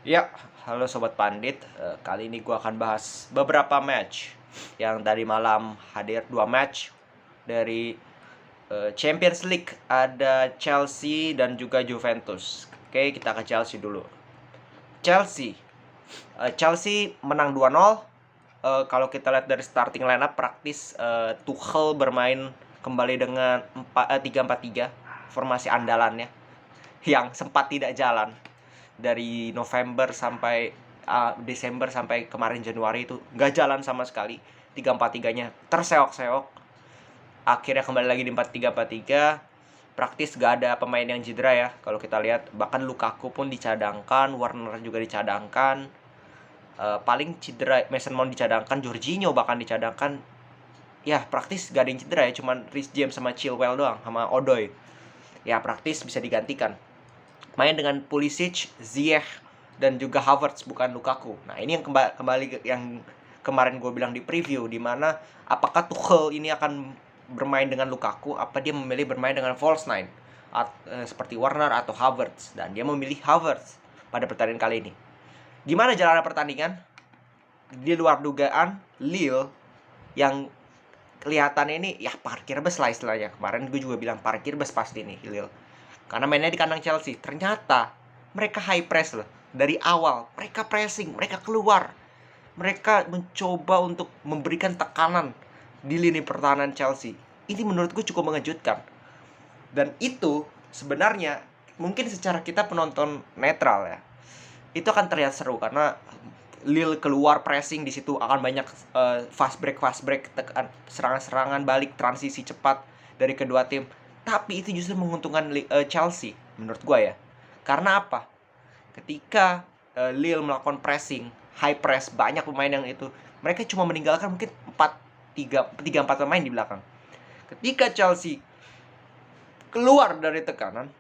Ya, halo Sobat Pandit. Kali ini gue akan bahas beberapa match yang tadi malam hadir 2 match dari Champions League. Ada Chelsea dan juga Juventus. Oke, kita ke Chelsea dulu. Chelsea, Chelsea menang 2-0. Kalau kita lihat dari starting lineup, praktis Tuchel bermain kembali dengan 3-4-3, formasi andalannya yang sempat tidak jalan dari November sampai Desember sampai kemarin Januari itu nggak jalan sama sekali. 3-4-3-nya terseok-seok, akhirnya kembali lagi di 4-3-4-3. Praktis gak ada pemain yang cedera ya kalau kita lihat, bahkan Lukaku pun dicadangkan, Werner juga dicadangkan. Paling cedera Mason Mount dicadangkan, Jorginho bahkan dicadangkan. Ya praktis gak ada yang cedera ya, cuman Reece James sama Chilwell doang, sama Odoi. Ya praktis bisa digantikan. Main dengan Pulisic, Ziyech, dan juga Havertz, bukan Lukaku. Nah ini yang kembali yang kemarin gue bilang di preview, dimana apakah Tuchel ini akan bermain dengan Lukaku, apa dia memilih bermain dengan false nine seperti Werner atau Havertz, dan dia memilih Havertz pada pertandingan kali ini. Gimana jalannya pertandingan? Di luar dugaan, Lille yang kelihatannya ini ya parkir bus lah istilahnya. Kemarin gue juga bilang parkir bus pasti nih Lille, karena mainnya di kandang Chelsea. Ternyata mereka high press loh. Dari awal mereka pressing, mereka keluar, mereka mencoba untuk memberikan tekanan di lini pertahanan Chelsea. Ini menurut gue cukup mengejutkan. Dan itu sebenarnya mungkin secara kita penonton netral ya, itu akan terlihat seru karena Lille keluar pressing, di situ akan banyak fast break, serangan-serangan balik, transisi cepat dari kedua tim. Tapi itu justru menguntungkan Chelsea menurut gue ya. Karena apa? Ketika Lille melakukan pressing, high press, banyak pemain yang itu, mereka cuma meninggalkan mungkin 4 pemain di belakang. Ketika Chelsea keluar dari tekanan,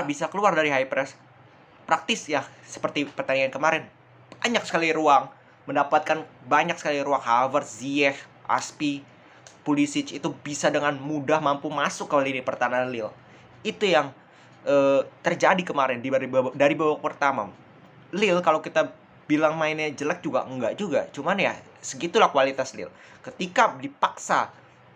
bisa keluar dari high press, praktis ya seperti pertandingan kemarin, banyak sekali ruang, mendapatkan banyak sekali ruang. Havertz, Ziyech, Aspi, Pulisic itu bisa dengan mudah mampu masuk ke lini pertahanan Lille. Itu yang terjadi kemarin dari babak pertama. Lille kalau kita bilang mainnya jelek juga enggak juga, cuman ya segitulah kualitas Lille. Ketika dipaksa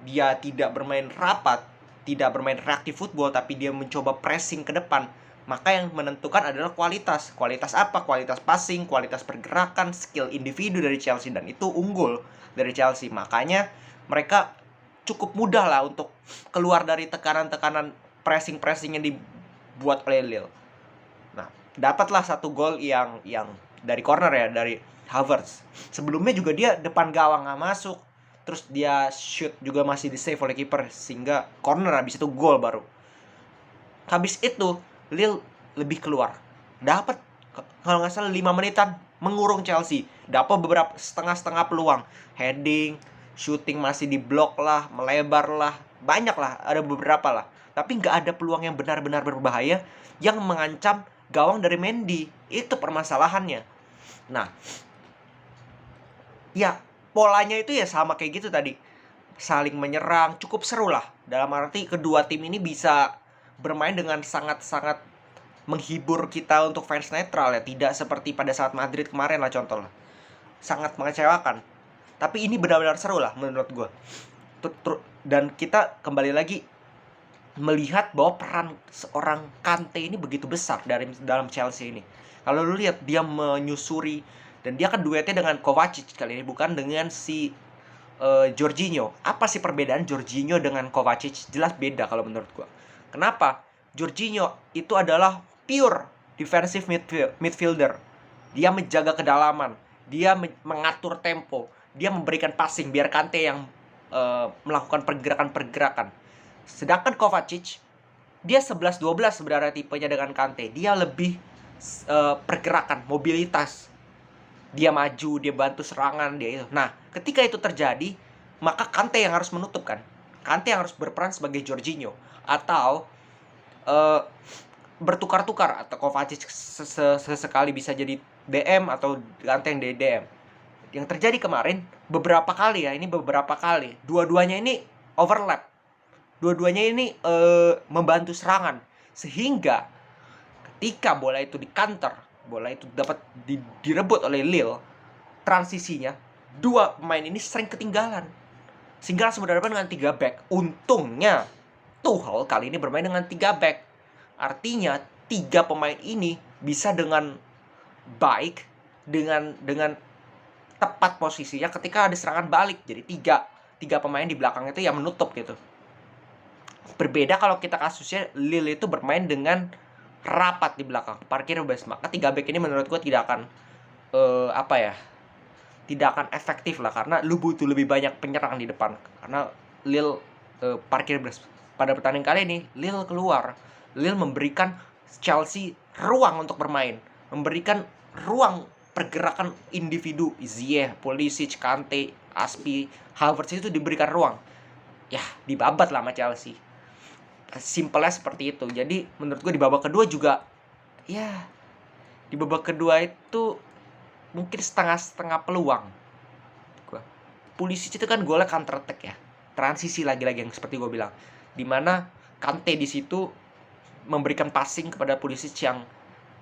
dia tidak bermain rapat, tidak bermain reaktif football, tapi dia mencoba pressing ke depan, maka yang menentukan adalah kualitas. Kualitas apa? Kualitas passing, kualitas pergerakan, skill individu dari Chelsea, dan itu unggul dari Chelsea. Makanya mereka cukup mudah lah untuk keluar dari tekanan-tekanan pressing yang dibuat oleh Lille. Nah, dapatlah satu gol yang dari corner ya, dari Havertz. Sebelumnya juga dia depan gawang nggak masuk, terus dia shoot juga masih di save oleh kiper, sehingga corner, habis itu gol baru. Habis itu Lille lebih keluar, dapat kalau nggak salah 5 menitan mengurung Chelsea, dapat beberapa setengah peluang, heading, shooting masih di blok lah, melebar lah, banyak lah, ada beberapa lah, tapi nggak ada peluang yang benar-benar berbahaya yang mengancam gawang dari Mendy. Itu permasalahannya. Nah, ya polanya itu ya sama kayak gitu tadi, saling menyerang, cukup seru lah, dalam arti kedua tim ini bisa bermain dengan sangat-sangat menghibur kita untuk fans netral ya, tidak seperti pada saat Madrid kemarin lah contoh lah, sangat mengecewakan. Tapi ini benar-benar seru lah menurut gue. Dan kita kembali lagi melihat bahwa peran seorang Kante ini begitu besar dalam Chelsea ini. Kalau lu lihat dia menyusuri, dan dia kan duetnya dengan Kovacic kali ini, bukan dengan si Jorginho. Apa sih perbedaan Jorginho dengan Kovacic? Jelas beda kalau menurut gua. Kenapa? Jorginho itu adalah pure defensive midfielder. Dia menjaga kedalaman, dia mengatur tempo, dia memberikan passing biar Kante yang melakukan pergerakan-pergerakan. Sedangkan Kovacic, dia 11-12 sebenarnya tipenya dengan Kante. Dia lebih pergerakan, mobilitas. Dia maju, dia bantu serangan, dia itu. Nah, ketika itu terjadi, maka Kante yang harus menutup kan. Kante yang harus berperan sebagai Jorginho, atau bertukar-tukar, atau Kovacic sesekali bisa jadi DM atau Kante yang DM. Yang terjadi kemarin beberapa kali ya, ini beberapa kali, dua-duanya ini overlap. Dua-duanya ini membantu serangan, sehingga ketika bola itu di counter, bola itu dapat direbut oleh Lille, transisinya dua pemain ini sering ketinggalan sehingga langsung berhadapan dengan 3 back. Untungnya Tuchel kali ini bermain dengan 3 back. Artinya 3 pemain ini bisa dengan baik dengan tepat posisinya ketika ada serangan balik. Jadi tiga pemain di belakang itu yang menutup gitu. Berbeda kalau kita kasusnya Lille itu bermain dengan rapat di belakang, parkir bebas. Maka 3 back ini menurut gue tidak akan tidak akan efektif lah, karena lu butuh lebih banyak penyerang di depan. Karena Lille parkir bebas. Pada pertandingan kali ini Lille keluar. Lille memberikan Chelsea ruang untuk bermain, memberikan ruang pergerakan individu. Ziyech, Pulisic, Kante, Aspi, Havertz itu diberikan ruang. Ya, dibabat lah sama Chelsea. Simpelnya seperti itu. Jadi menurut gue di babak kedua juga, ya di babak kedua itu mungkin setengah-setengah peluang. Pulisic itu kan golnya counter attack ya, transisi lagi-lagi yang seperti gue bilang, dimana Kante di situ memberikan passing kepada Pulisic yang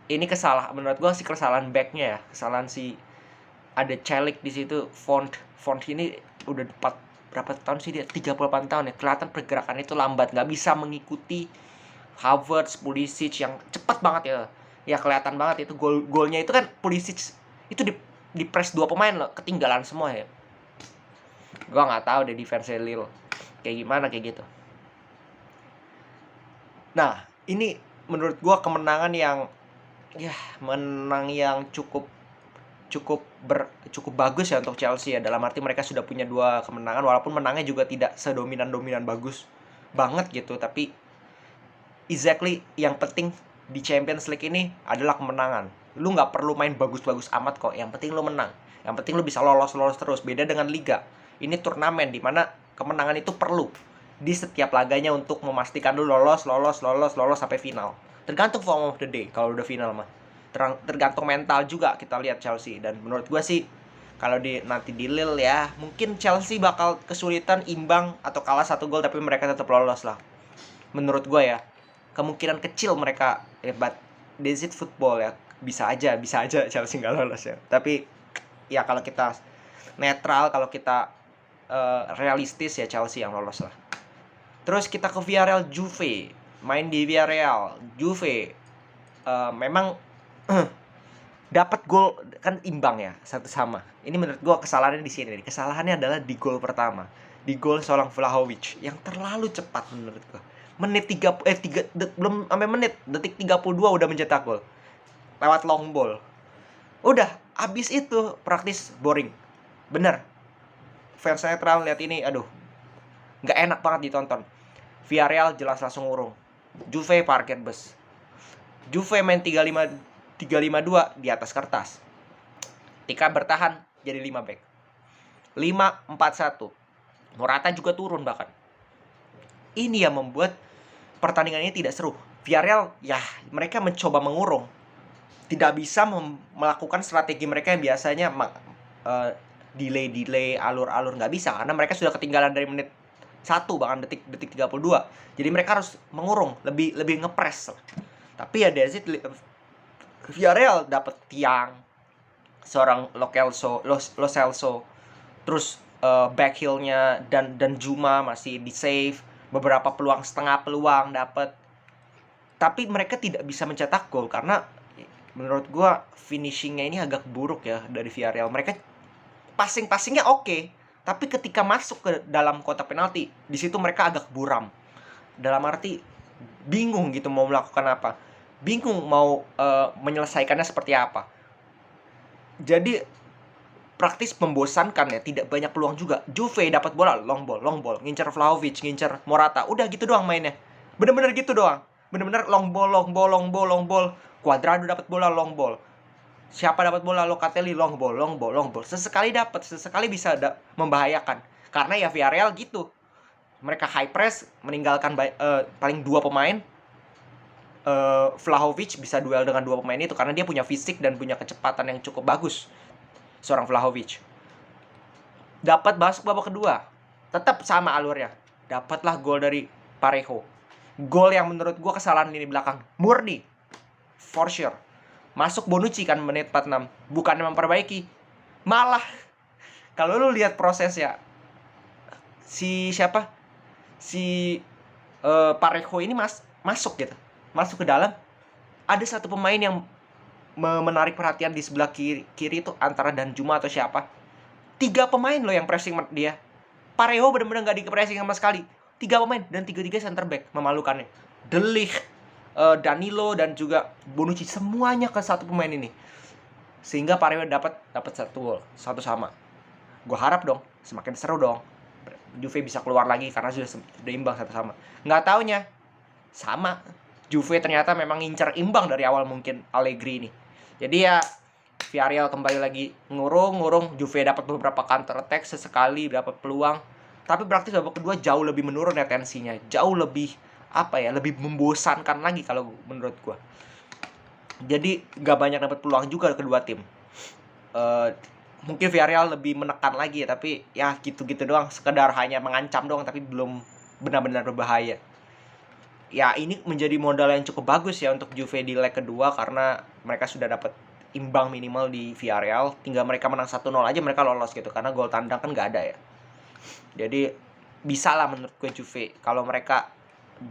ini menurut gue sih kesalahan backnya ya, kesalahan si ada Celik di situ. Font ini udah berapa tahun sih dia, 38 tahun ya, kelihatan pergerakan itu lambat, nggak bisa mengikuti Havertz, Pulisic yang cepat banget ya kelihatan banget itu golnya itu kan Pulisic itu di press 2 pemain loh, ketinggalan semua ya. Gua nggak tahu deh defense Lille kayak gimana kayak gitu. Nah, ini menurut gua kemenangan yang menang yang cukup bagus ya untuk Chelsea ya. Dalam arti mereka sudah punya 2 kemenangan, walaupun menangnya juga tidak sedominan bagus banget gitu, tapi exactly yang penting di Champions League ini adalah kemenangan. Lu nggak perlu main bagus-bagus amat kok, yang penting lu menang, yang penting lu bisa lolos terus. Beda dengan Liga, ini turnamen dimana kemenangan itu perlu di setiap laganya untuk memastikan lu lolos sampai final. Tergantung form of the day kalau udah final mah. Tergantung mental juga kita lihat Chelsea. Dan menurut gue sih kalau nanti di Lille ya, mungkin Chelsea bakal kesulitan imbang atau kalah 1 gol, tapi mereka tetap lolos lah. Menurut gue ya, kemungkinan kecil mereka but this is football ya, bisa aja Chelsea nggak lolos ya. Tapi ya kalau kita netral, kalau kita realistis ya Chelsea yang lolos lah. Terus kita ke Villarreal Juve, main di Villarreal. Juve memang dapat gol kan imbang ya, 1-1. Ini menurut gua kesalahannya di sini. Kesalahannya adalah di gol pertama. Di gol seorang Vlahovic yang terlalu cepat menurut gua. Belum sampai menit, detik 32 udah mencetak gol. Lewat long ball. Udah, abis itu praktis boring. Bener. Fans netral lihat ini, aduh, nggak enak banget ditonton. Villarreal jelas langsung urung. Juve parkir bus. Juve main 3-5-2 di atas kertas. Ketika bertahan jadi 5 back. 5-4-1. Morata juga turun bahkan. Ini yang membuat pertandingan ini tidak seru. Villarreal ya mereka mencoba mengurung. Tidak bisa melakukan strategi mereka yang biasanya delay alur-alur, nggak bisa karena mereka sudah ketinggalan dari menit 1 bahkan detik 32. Jadi mereka harus mengurung, lebih ngepres. Tapi ya dari situ Villarreal dapat tiang seorang Lo Celso. Terus back heel-nya dan Juma masih di save, beberapa setengah peluang dapat. Tapi mereka tidak bisa mencetak gol karena menurut gua finishingnya ini agak buruk ya dari Villarreal. Mereka passingnya oke, tapi ketika masuk ke dalam kotak penalti, di situ mereka agak buram. Dalam arti bingung gitu mau melakukan apa. Bingung mau menyelesaikannya seperti apa. Jadi praktis membosankan ya, tidak banyak peluang juga. Juve dapat bola long ball, ngincer Vlahovic, ngincer Morata, udah gitu doang mainnya. Bener-bener gitu doang. Bener-bener long ball. Cuadrado dapat bola long ball. Siapa dapat bola, Locatelli long ball. Sesekali dapat, sesekali bisa membahayakan. Karena ya Villarreal gitu. Mereka high press, meninggalkan paling 2 pemain. Vlahovic bisa duel dengan 2 pemain itu karena dia punya fisik dan punya kecepatan yang cukup bagus. Seorang Vlahovic dapat masuk babak kedua, tetap sama alurnya. Dapatlah gol dari Parejo. Gol yang menurut gue kesalahan lini belakang murni, for sure. Masuk Bonucci kan menit 46, bukan memperbaiki, malah kalau lu lihat prosesnya, si siapa, si Parejo ini masuk gitu, masuk ke dalam. Ada satu pemain yang menarik perhatian di sebelah kiri itu, antara Danjuma atau siapa. 3 pemain loh yang pressing dia. Parejo benar-benar nggak di-pressing sama sekali. 3 pemain dan 3-3 center back, memalukannya. De Ligt, Danilo dan juga Bonucci, semuanya ke satu pemain ini. Sehingga Parejo dapat 1 gol, 1 sama. Gue harap dong semakin seru dong. Juve bisa keluar lagi karena sudah imbang 1 sama. Nggak taunya sama. Juve ternyata memang ngincer imbang dari awal mungkin Allegri ini. Jadi ya Villarreal kembali lagi ngurung. Juve dapat beberapa counter attack sesekali, dapat peluang. Tapi praktis babak kedua jauh lebih menurun ya tensinya. Jauh lebih lebih membosankan lagi kalau menurut gua. Jadi gak banyak dapat peluang juga kedua tim. Mungkin Villarreal lebih menekan lagi ya, tapi ya gitu-gitu doang, sekedar hanya mengancam doang tapi belum benar-benar berbahaya. Ya ini menjadi modal yang cukup bagus ya untuk Juve di leg kedua, karena mereka sudah dapat imbang minimal di Villarreal. Tinggal mereka menang 1-0 aja mereka lolos gitu, karena gol tandang kan gak ada ya. Jadi bisa lah menurut gue Juve, kalau mereka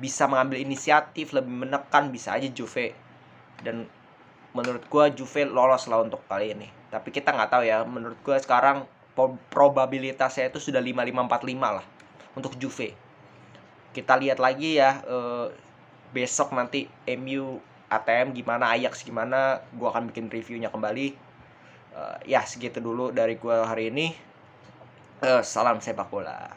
bisa mengambil inisiatif lebih menekan, bisa aja Juve. Dan menurut gue Juve lolos lah untuk kali ini. Tapi kita nggak tahu ya, menurut gue sekarang probabilitasnya itu sudah 55-45 lah untuk Juve. Kita lihat lagi ya besok nanti MU ATM gimana, Ajax gimana, gue akan bikin reviewnya kembali. Ya segitu dulu dari gue hari ini. Salam sepak bola.